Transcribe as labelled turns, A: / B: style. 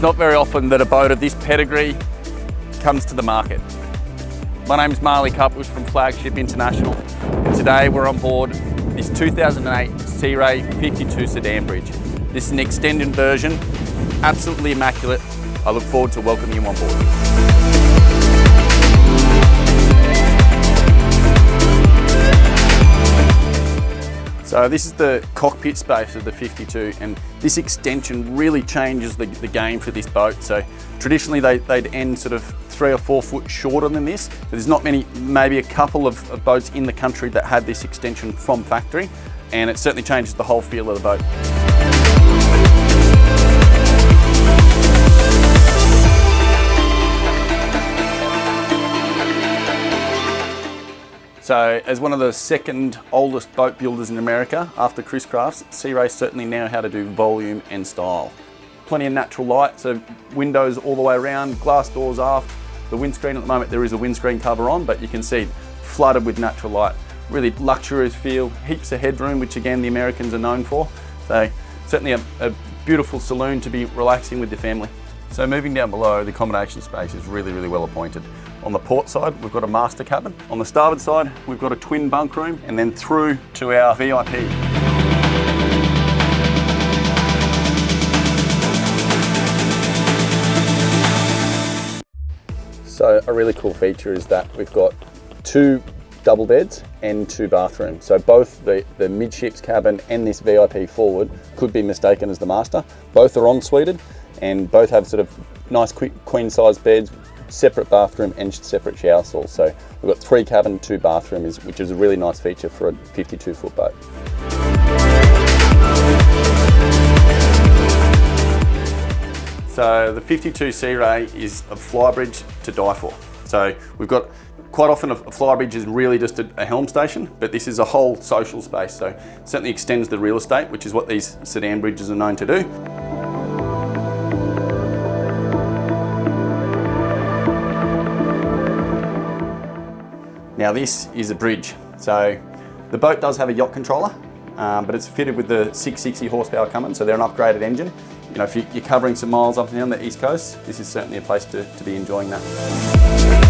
A: not very often that a boat of this pedigree comes to the market. My name's Marley from Flagship International, and today we're on board this 2008 Sea Ray 52 Sedan Bridge. This is an extended version, absolutely immaculate. I look forward to welcoming you on board. So this is the cockpit space of the 52, and this extension really changes the game for this boat. So traditionally they'd end sort of 3 or 4 foot shorter than this. So there's not many, maybe a couple of boats in the country that had this extension from factory, and it certainly changes the whole feel of the boat. So as one of the second oldest boat builders in America after Chris Crafts, Sea Ray certainly know how to do volume and style. Plenty of natural light, so windows all the way around, glass doors aft. The windscreen at the moment, there is a windscreen cover on, but you can see flooded with natural light. Really luxurious feel, heaps of headroom, which again the Americans are known for. So certainly a beautiful saloon to be relaxing with the family. So moving down below, the accommodation space is really, really well appointed. On the port side, we've got a master cabin. On the starboard side, we've got a twin bunk room, and then through to our VIP. So a really cool feature is that we've got 2 double beds and 2 bathrooms. So both the midships cabin and this VIP forward could be mistaken as the master. Both are en-suited and both have sort of nice queen size beds, separate bathroom and separate shower stalls. So we've got 3 cabin, 2 bathrooms, which is a really nice feature for a 52 foot boat. So the 52 Sea Ray is a flybridge to die for. So we've got, quite often a flybridge is really just a helm station, but this is a whole social space. So it certainly extends the real estate, which is what these sedan bridges are known to do. Now this is a bridge. So the boat does have a yacht controller, but it's fitted with the 660 horsepower Cummins, so they're an upgraded engine. You know, if you're covering some miles up and down the East Coast, this is certainly a place to be enjoying that.